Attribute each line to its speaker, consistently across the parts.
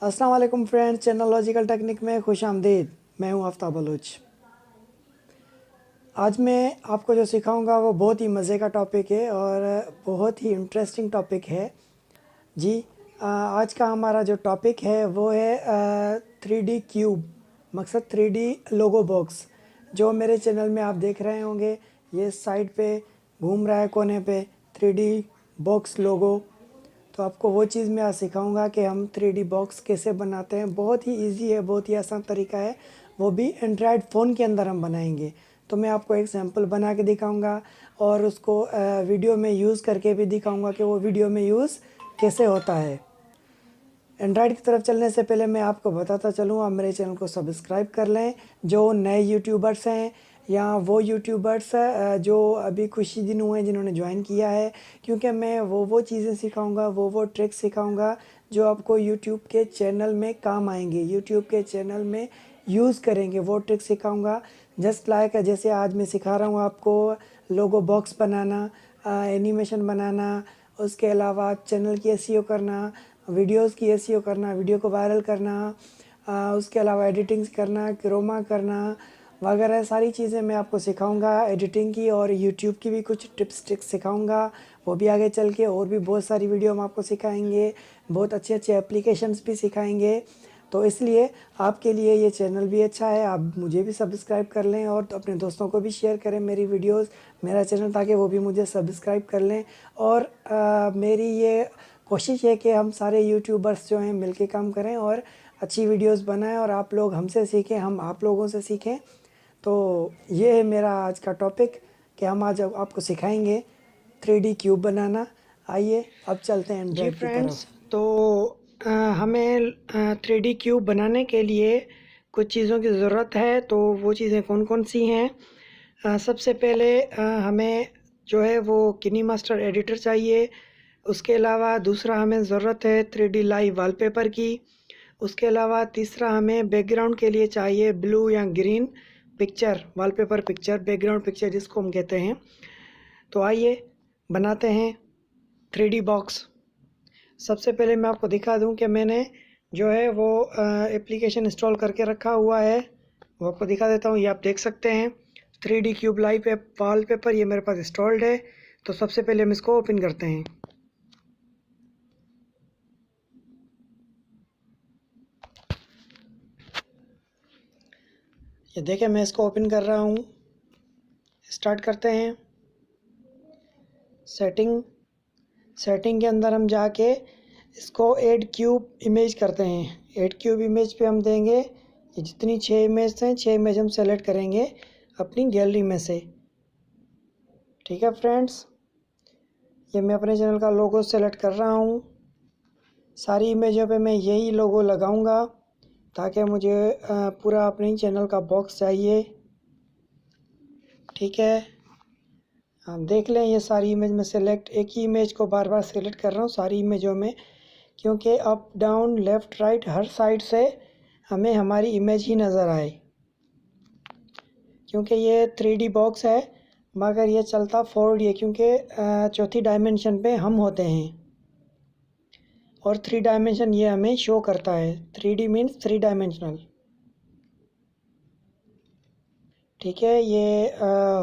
Speaker 1: अस्सलाम वालेकुम friends, channel logical technique में खुश आमदीद। मैं हूं आफ्ताब बलूच। आज मैं आपको जो सिखाऊंगा वो बहुत ही मज़े का टॉपिक है और बहुत ही इंटरेस्टिंग टॉपिक है जी। आज का हमारा जो टॉपिक है वो है 3D क्यूब, मकसद 3D लोगो बॉक्स। जो मेरे चैनल में आप देख रहे होंगे, ये साइड पे घूम रहा है कोने पे 3D बॉक्स लोगो। तो आपको वो चीज़ मैं आज सिखाऊंगा कि हम 3D बॉक्स कैसे बनाते हैं। बहुत ही इजी है, बहुत ही आसान तरीका है, वो भी एंड्रॉयड फ़ोन के अंदर हम बनाएंगे। तो मैं आपको एक सैंपल बना के दिखाऊंगा और उसको वीडियो में यूज़ करके भी दिखाऊंगा कि वो वीडियो में यूज़ कैसे होता है। एंड्रॉयड की तरफ चलने से पहले मैं आपको बताता चलूँ, आप मेरे चैनल को सब्सक्राइब कर लें। जो नए यूट्यूबर्स हैं या वो यूट्यूबर्स जो अभी कुछ ही दिन हुए हैं जिन्होंने ज्वाइन किया है, क्योंकि मैं वो चीज़ें सिखाऊंगा, वो ट्रिक्स सिखाऊंगा जो आपको यूट्यूब के चैनल में काम आएंगे, यूट्यूब के चैनल में यूज़ करेंगे। वो ट्रिक्स सिखाऊंगा जस्ट लाइक जैसे आज मैं सिखा रहा हूँ आपको लोगो बॉक्स बनाना, एनिमेशन बनाना, उसके अलावा चैनल की एसईओ करना, वीडियोस की एसईओ करना, वीडियो को वायरल करना, उसके अलावा एडिटिंग्स करना, क्रोमा करना वगैरह सारी चीज़ें मैं आपको सिखाऊंगा। एडिटिंग की और यूट्यूब की भी कुछ टिप्स ट्रिक्स सिखाऊंगा, वो भी आगे चल के। और भी बहुत सारी वीडियो हम आपको सिखाएंगे, बहुत अच्छे अच्छे एप्लीकेशंस भी सिखाएंगे। तो इसलिए आपके लिए ये चैनल भी अच्छा है, आप मुझे भी सब्सक्राइब कर लें और तो अपने दोस्तों को भी शेयर करें मेरी वीडियोस, मेरा चैनल, ताकि वो भी मुझे सब्सक्राइब कर लें। और मेरी ये कोशिश है कि हम सारे यूट्यूबर्स जो हैं मिलके काम करें और अच्छी वीडियोस बनाएं और आप लोग हमसे सीखें, हम आप लोगों से सीखें। तो ये है मेरा आज का टॉपिक कि हम आज आपको सिखाएंगे 3D क्यूब बनाना। आइए अब चलते हैं
Speaker 2: जी
Speaker 1: एंड्रॉयड की
Speaker 2: फ्रेंड्स,
Speaker 1: तरफ।
Speaker 2: तो हमें 3D क्यूब बनाने के लिए कुछ चीज़ों की ज़रूरत है। तो वो चीज़ें कौन कौन सी हैं? सबसे पहले हमें जो है वो किनी मास्टर एडिटर चाहिए। उसके अलावा दूसरा हमें ज़रूरत है 3D लाइव वॉलपेपर की। उसके अलावा तीसरा हमें बैकग्राउंड के लिए चाहिए ब्लू या green picture, wallpaper picture, background picture जिसको हम कहते हैं। तो आइए बनाते हैं 3D बॉक्स। सबसे पहले मैं आपको दिखा दूं कि मैंने जो है वो एप्लीकेशन इंस्टॉल करके रखा हुआ है, वो आपको दिखा देता हूँ। ये आप देख सकते हैं 3D क्यूब लाइव वॉलपेपर, ये मेरे पास इंस्टॉल्ड है। तो सबसे पहले हम इसको ओपन करते हैं। ये देखें, मैं इसको ओपन कर रहा हूँ। स्टार्ट करते हैं। सेटिंग के अंदर हम जाके इसको ऐड क्यूब इमेज करते हैं। ऐड क्यूब इमेज पे हम देंगे, ये जितनी 6 इमेज हैं, 6 इमेज हम सेलेक्ट करेंगे अपनी गैलरी में से। ठीक है फ्रेंड्स, ये मैं अपने चैनल का लोगो सेलेक्ट कर रहा हूँ। सारी इमेजों पे मैं यही लोगो लगाऊंगा ताकि मुझे पूरा अपने चैनल का बॉक्स चाहिए। ठीक है, आप देख लें ये सारी इमेज में सेलेक्ट, एक ही इमेज को बार बार सेलेक्ट कर रहा हूँ सारी इमेजों में, क्योंकि अप डाउन लेफ़्ट राइट हर साइड से हमें हमारी इमेज ही नज़र आए। क्योंकि ये 3D बॉक्स है मगर ये चलता 4D है, क्योंकि चौथी डायमेंशन पे हम होते हैं और 3 डायमेंशन ये हमें शो करता है। 3D means 3 dimensional. ठीक है, ये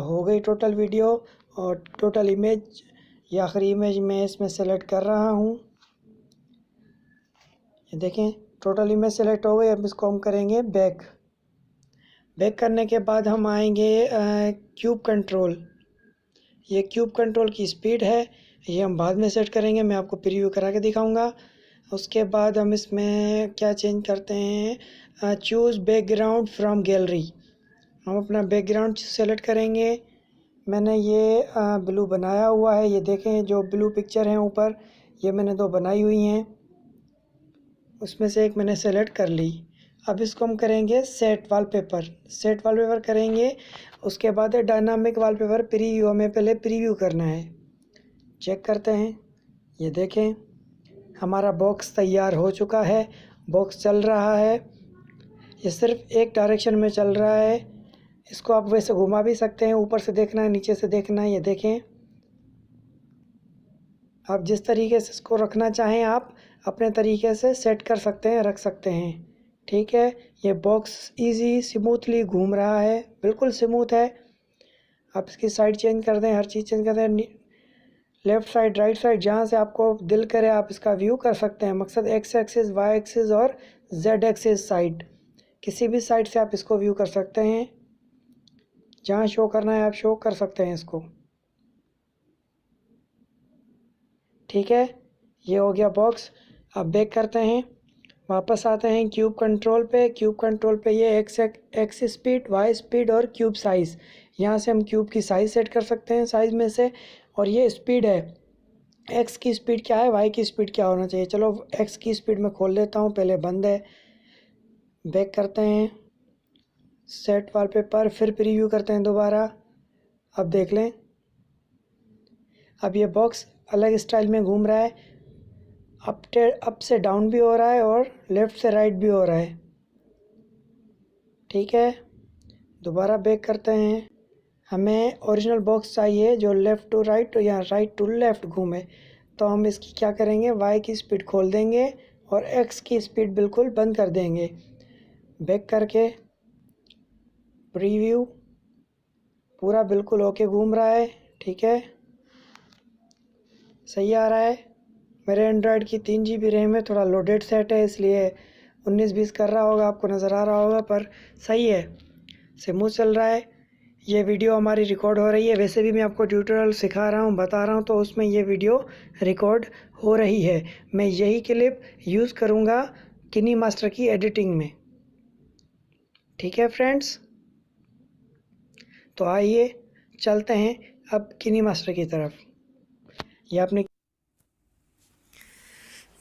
Speaker 2: हो गई टोटल वीडियो और टोटल इमेज। ये आखिरी इमेज मैं इसमें सेलेक्ट कर रहा हूँ। ये देखें टोटल इमेज सेलेक्ट हो गई। अब इसको हम करेंगे बैक करने के बाद हम आएंगे क्यूब कंट्रोल। ये क्यूब कंट्रोल की स्पीड है, ये हम बाद में सेट करेंगे, मैं आपको प्रीव्यू करा के दिखाऊंगा। उसके बाद हम इसमें क्या चेंज करते हैं, चूज़ बैकग्राउंड फ्रॉम गैलरी। हम अपना बैकग्राउंड सेलेक्ट करेंगे। मैंने ये ब्लू बनाया हुआ है, ये देखें जो ब्लू पिक्चर हैं ऊपर, ये मैंने 2 बनाई हुई हैं, उसमें से एक मैंने सेलेक्ट कर ली। अब इसको हम करेंगे सेट वॉलपेपर करेंगे। उसके बाद है डायनामिक वॉलपेपर प्रीव्यू, हमें पहले प्रीव्यू करना है। चेक करते हैं, ये देखें हमारा बॉक्स तैयार हो चुका है। बॉक्स चल रहा है, ये सिर्फ एक डायरेक्शन में चल रहा है। इसको आप वैसे घुमा भी सकते हैं, ऊपर से देखना है, नीचे से देखना है। ये देखें, आप जिस तरीके से इसको रखना चाहें आप अपने तरीके से सेट कर सकते हैं, रख सकते हैं। ठीक है, ये बॉक्स इजी स्मूथली घूम रहा है, बिल्कुल स्मूथ है। आप इसकी साइड चेंज कर दें, हर चीज़ चेंज कर दें, लेफ़्ट साइड, राइट साइड, जहाँ से आपको दिल करे आप इसका व्यू कर सकते हैं। मकसद एक्स एक्सिस, वाई एक्सिस और जेड एक्सिस साइड, किसी भी साइड से आप इसको व्यू कर सकते हैं। जहाँ शो करना है आप शो कर सकते हैं इसको। ठीक है, ये हो गया बॉक्स। अब बैक करते हैं, वापस आते हैं क्यूब कंट्रोल पे। क्यूब कंट्रोल पे ये एक्स स्पीड, वाई स्पीड और क्यूब साइज़, यहाँ से हम क्यूब की साइज़ सेट कर सकते हैं साइज़ में से। और ये स्पीड है, एक्स की स्पीड क्या है, वाई की स्पीड क्या होना चाहिए। चलो एक्स की स्पीड में खोल लेता हूँ, पहले बंद है। बैक करते हैं, सेट वॉलपेपर, फिर प्रीव्यू करते हैं दोबारा। अब देख लें, अब ये बॉक्स अलग स्टाइल में घूम रहा है। अप से डाउन भी हो रहा है और लेफ़्ट से राइट भी हो रहा है। ठीक है, दोबारा बैक करते हैं। हमें ओरिजिनल बॉक्स चाहिए जो लेफ़्ट टू राइट या राइट टू लेफ़्ट घूमे। तो हम इसकी क्या करेंगे, वाई की स्पीड खोल देंगे और एक्स की स्पीड बिल्कुल बंद कर देंगे। बैक करके प्रीव्यू, पूरा बिल्कुल ओके घूम रहा है। ठीक है, सही आ रहा है। मेरे एंड्रॉयड की 3 GB रैम है, थोड़ा लोडेड सेट है इसलिए 19-20 कर रहा होगा, आपको नज़र आ रहा होगा, पर सही है, स्मूथ चल रहा है। ये वीडियो हमारी रिकॉर्ड हो रही है, वैसे भी मैं आपको ट्यूटोरियल सिखा रहा हूँ, बता रहा हूँ, तो उसमें ये वीडियो रिकॉर्ड हो रही है। मैं यही क्लिप यूज़ करूँगा किनी मास्टर की एडिटिंग में। ठीक है फ्रेंड्स, तो आइए चलते हैं अब किनी मास्टर की तरफ। ये आपने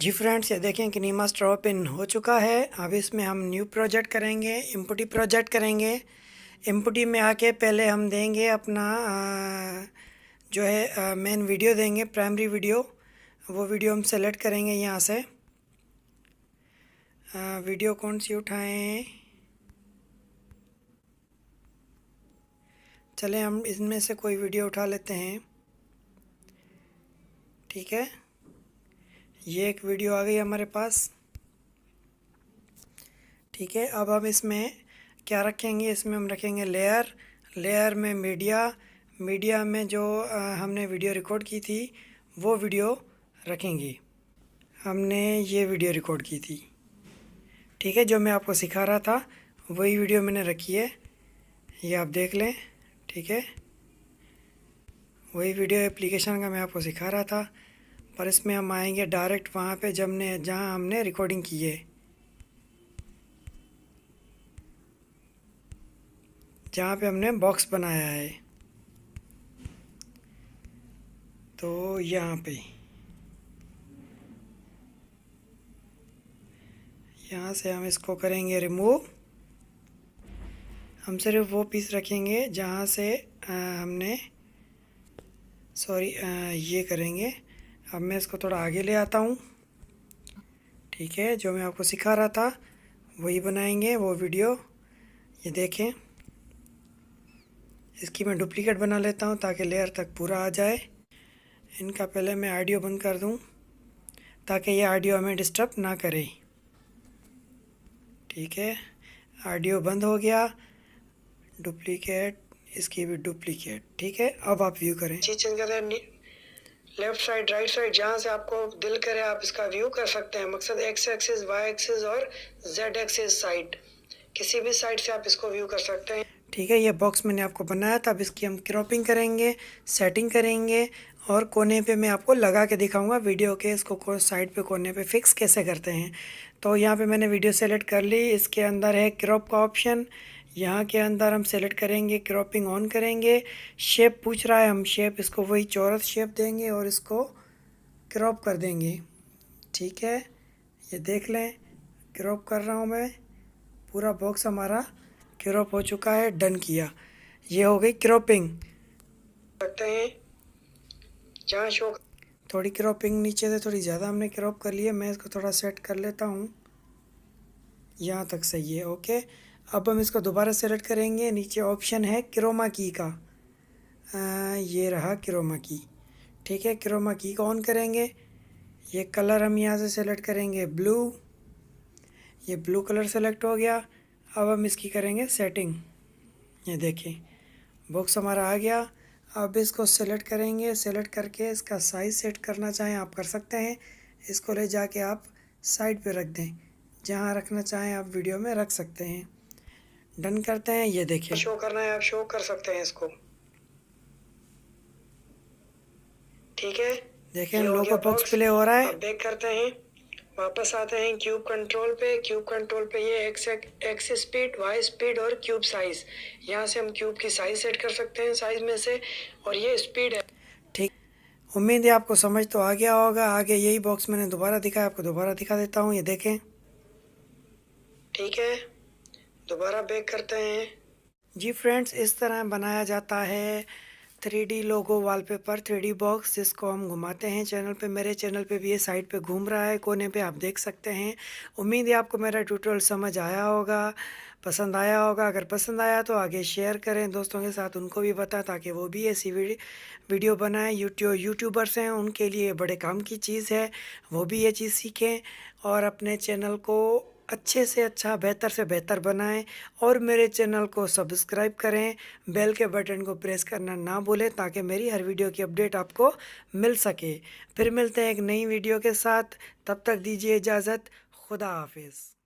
Speaker 2: जी फ्रेंड्स, ये देखें किनी मास्टर ओपन हो चुका है। अब इसमें हम न्यू प्रोजेक्ट करेंगे, इम्पुटी प्रोजेक्ट करेंगे। इम्पुटी में आके पहले हम देंगे अपना जो है मेन वीडियो देंगे, प्राइमरी वीडियो। वो वीडियो हम सेलेक्ट करेंगे यहाँ से। वीडियो कौन सी उठाएं, चलें हम इनमें से कोई वीडियो उठा लेते हैं। ठीक है, ये एक वीडियो आ गई हमारे पास। ठीक है, अब हम इसमें क्या रखेंगे, इसमें हम रखेंगे लेयर। लेयर में मीडिया, मीडिया में जो हमने वीडियो रिकॉर्ड की थी वो वीडियो रखेंगे। हमने ये वीडियो रिकॉर्ड की थी। ठीक है, जो मैं आपको सिखा रहा था वही वीडियो मैंने रखी है, ये आप देख लें। ठीक है, वही वीडियो एप्लीकेशन का मैं आपको सिखा रहा था, पर इसमें हम आएंगे डायरेक्ट वहाँ पे जहाँ हमने रिकॉर्डिंग की है, जहाँ पे हमने बॉक्स बनाया है। तो यहाँ पे, यहाँ से हम इसको करेंगे रिमूव। हम सिर्फ वो पीस रखेंगे जहाँ से हमने ये करेंगे। अब मैं इसको थोड़ा आगे ले आता हूँ। ठीक है, जो मैं आपको सिखा रहा था वही बनाएंगे, वो वीडियो। ये देखें, इसकी मैं डुप्लीकेट बना लेता हूँ ताकि लेयर तक पूरा आ जाए। इनका पहले मैं ऑडियो बंद कर दूँ ताकि ये ऑडियो हमें डिस्टर्ब ना करे। ठीक है, ऑडियो बंद हो गया। डुप्लीकेट, इसकी भी डुप्लीकेट। ठीक है, अब आप व्यू करें, चीज़ चेंज कर दें, लेफ़्ट साइड, राइट साइड, जहाँ से आपको दिल करे आप इसका व्यू कर सकते हैं। मकसद एक्स एक्सिस, वाई एक्सिस और जेड एक्सिस साइड, किसी भी साइड से आप इसको व्यू कर सकते हैं। ठीक है, ये बॉक्स मैंने आपको बनाया था। अब इसकी हम क्रॉपिंग करेंगे, सेटिंग करेंगे और कोने पे मैं आपको लगा के दिखाऊंगा वीडियो के, इसको साइड पे कोने पे फिक्स कैसे करते हैं। तो यहाँ पे मैंने वीडियो सेलेक्ट कर ली। इसके अंदर है क्रॉप का ऑप्शन, यहाँ के अंदर हम सेलेक्ट करेंगे, क्रॉपिंग ऑन करेंगे। शेप पूछ रहा है, हम शेप इसको वही चौरस शेप देंगे और इसको क्रॉप कर देंगे। ठीक है, ये देख लें, क्रॉप कर रहा हूँ मैं। पूरा बॉक्स हमारा क्रॉप हो चुका है, डन किया। ये हो गई क्रॉपिंग। करते हैं जहाँ शो, थोड़ी क्रॉपिंग नीचे से थोड़ी ज़्यादा हमने क्रॉप कर लिया। मैं इसको थोड़ा सेट कर लेता हूँ, यहाँ तक सही है। ओके, अब हम इसको दोबारा सेलेक्ट करेंगे। नीचे ऑप्शन है क्रोमा की का, ये रहा क्रोमा की। ठीक है, क्रोमा की को ऑन करेंगे। ये कलर हम यहाँ से सेलेक्ट करेंगे ब्लू। ये ब्लू कलर सेलेक्ट हो गया। अब हम इसकी करेंगे सेटिंग। ये देखिए बॉक्स हमारा आ गया। अब इसको सेलेक्ट करेंगे, सेलेक्ट करके इसका साइज़ सेट करना चाहें आप कर सकते हैं। इसको ले जाके आप साइड पे रख दें, जहाँ रखना चाहें आप वीडियो में रख सकते हैं। डन करते हैं। ये देखिए शो करना है आप शो कर सकते हैं इसको। ठीक है, देखें लोगो बॉक्स प्ले हो रहा है। अब बैक करते हैं, वापस आते हैं क्यूब कंट्रोल पे। क्यूब कंट्रोल पे ये एक्स स्पीड, वाई स्पीड और क्यूब साइज, यहाँ से हम क्यूब की साइज सेट कर सकते हैं साइज में से, और ये स्पीड है। ठीक, उम्मीद है आपको समझ तो आ गया होगा। आगे यही बॉक्स मैंने दोबारा दिखाया, आपको दोबारा दिखा देता हूँ। ये देखें, ठीक है, दोबारा बैक करते हैं। जी फ्रेंड्स, इस तरह बनाया जाता है 3D लोगो वॉलपेपर, 3D बॉक्स, जिसको हम घुमाते हैं चैनल पे। मेरे चैनल पे भी ये साइड पे घूम रहा है, कोने पे आप देख सकते हैं। उम्मीद है आपको मेरा ट्यूटोरियल समझ आया होगा, पसंद आया होगा। अगर पसंद आया तो आगे शेयर करें दोस्तों के साथ, उनको भी बताएं ताकि वो भी ऐसी वीडियो बनाएं। यूट्यूबर्स हैं, उनके लिए बड़े काम की चीज़ है, वो भी ये चीज़ सीखें और अपने चैनल को अच्छे से अच्छा, बेहतर से बेहतर बनाएं। और मेरे चैनल को सब्सक्राइब करें, बेल के बटन को प्रेस करना ना भूलें ताकि मेरी हर वीडियो की अपडेट आपको मिल सके। फिर मिलते हैं एक नई वीडियो के साथ, तब तक दीजिए इजाज़त। खुदा हाफिज़।